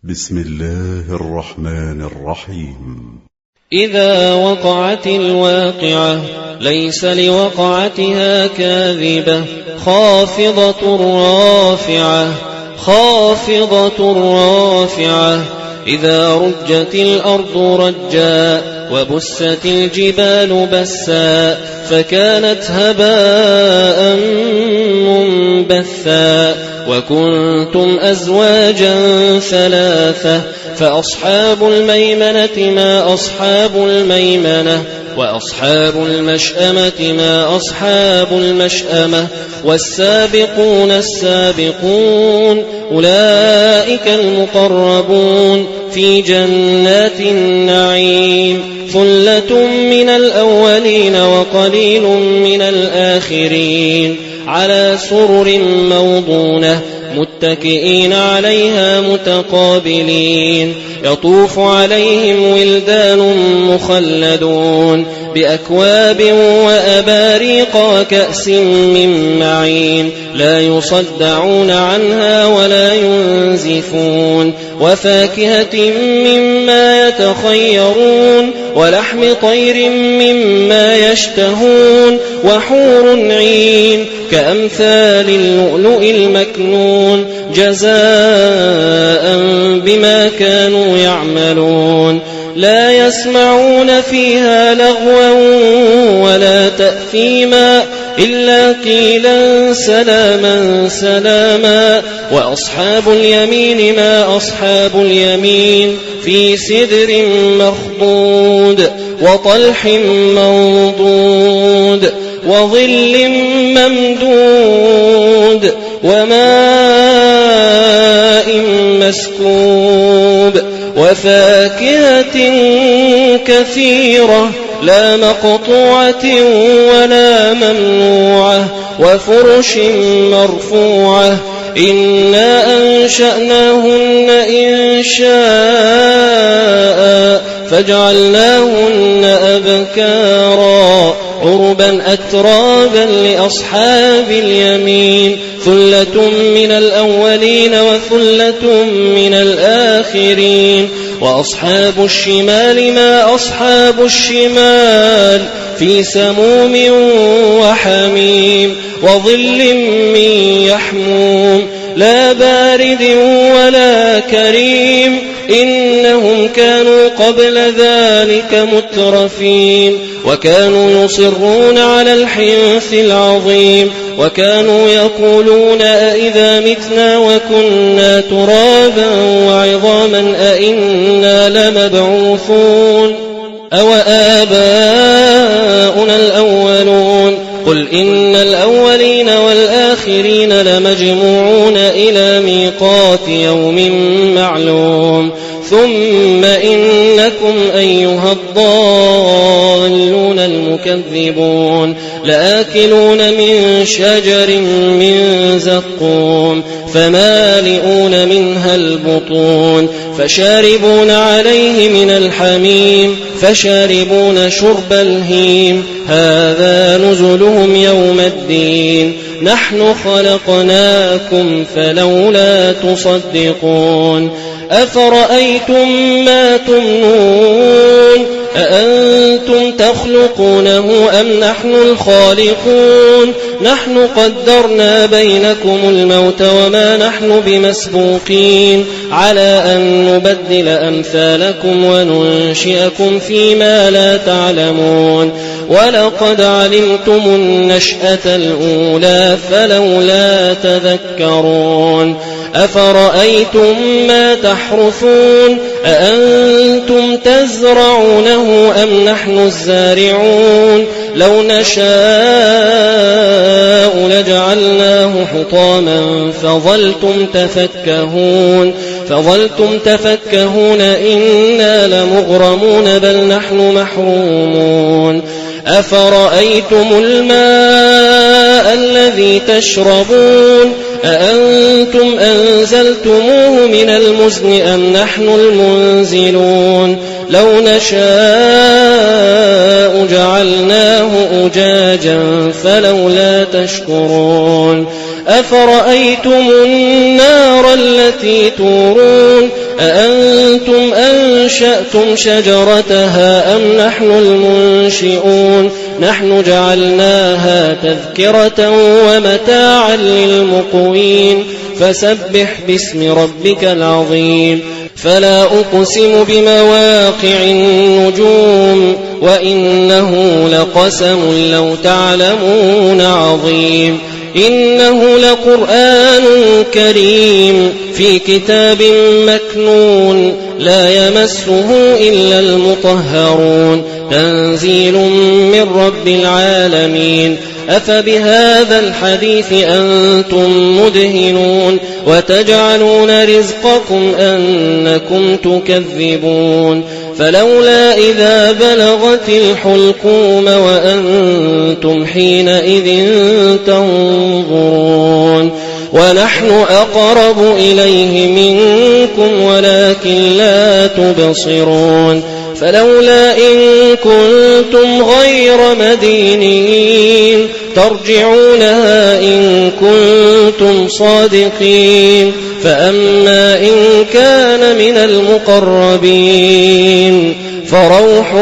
بسم الله الرحمن الرحيم. إذا وقعت الواقعة ليس لوقعتها كاذبة خافضة رافعة إذا رجت الأرض رجا وبست الجبال بسا فكانت هباء منبثا وكنتم أزواجا ثلاثة فأصحاب الميمنة ما أصحاب الميمنة وأصحاب المشأمة ما أصحاب المشأمة والسابقون السابقون أولئك المقربون في جنات النعيم ثلة من الأولين وقليل من الآخرين على سرر موضونة متكئين عليها متقابلين يطوف عليهم ولدان مخلدون بأكواب وأباريق وكأس من معين لا يصدعون عنها ولا ينزفون وفاكهة مما يتخيرون ولحم طير مما يشتهون وحور عين كأمثال اللؤلؤ المكنون جزاء بما كانوا يعملون لا يسمعون فيها لغوا ولا تأثيما إلا قيلا سلاما سلاما وأصحاب اليمين ما أصحاب اليمين في سدر مخضود وطلح منضود وظل ممدود وماء مسكوب وفاكهة كثيرة لا مقطوعة ولا ممنوعة وفرش مرفوعة إنا أنشأناهن إنشاء فجعلناهن أبكارا عربا أترابا لأصحاب اليمين ثلة من الأولين وثلة من الآخرين وأصحاب الشمال ما أصحاب الشمال في سموم وحميم وظل من يحموم لا بارد ولا كريم إنهم كانوا قبل ذلك مترفين وكانوا يصرون على الحنث العظيم وكانوا يقولون أئذا متنا وكنا ترابا وعظاما أئنا لمبعوثون أو آباؤنا الأولون قل إن الأولين والآخرين لمجموعون إلى ميقات يوم معلوم ثم إنكم أيها الضالون المكذبون لآكلون من شجر من زقوم فمالئون منها البطون فشاربون عليه من الحميم فشاربون شرب الهيم هذا نزلهم يوم الدين نحن خلقناكم فلولا تصدقون أفرأيتم ما تمنون أأنتم تخلقونه أم نحن الخالقون نحن قدرنا بينكم الموت وما نحن بمسبوقين على أن نبدل أمثالكم وننشئكم فيما لا تعلمون ولقد علمتم النشأة الأولى فلولا تذكرون أفرأيتم ما تحرثون أأنتم تزرعونه أم نحن الزارعون لو نشاء لجعلناه حطاما فظلتم تفكهون إنا لمغرمون بل نحن محرومون أفرأيتم الماء الذي تشربون أأنتم أنزلتموه من المزن أم نحن المنزلون لو نشاء جعلناه أجاجا فلولا تشكرون أفرأيتم النار التي تورون أأنتم أنشأتم شجرتها أم نحن المنشئون نحن جعلناها تذكرة ومتاعا للمقوين فسبح باسم ربك العظيم فلا أقسم بمواقع النجوم وإنه لقسم لو تعلمون عظيم إنه لقرآن كريم في كتاب مكنون لا يمسه إلا المطهرون تنزيل من رب العالمين أفبهذا الحديث أنتم مدهنون وتجعلون رزقكم أنكم تكذبون فلولا إذا بلغت الحلقوم وأنتم حينئذ تنظرون ونحن أقرب إليه منكم ولكن لا تبصرون فلولا إن كنتم غير مدينين ترجعونها إن كنتم صادقين فأما إن كان من المقربين فروح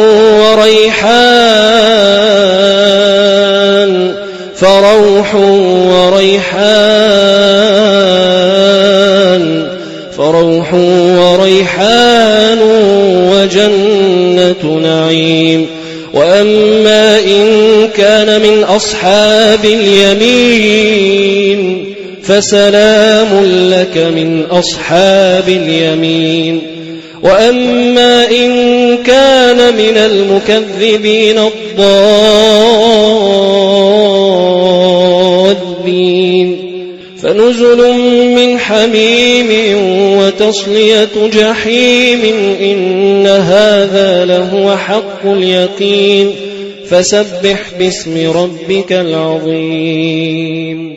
وريحان وجنة نعيم وأما إن كان من أصحاب اليمين فسلام لك من أصحاب اليمين وأما إن كان من المكذبين الضالين فنزل من حميم وتصلية جحيم إن هذا لهو حق اليقين فسبح باسم ربك العظيم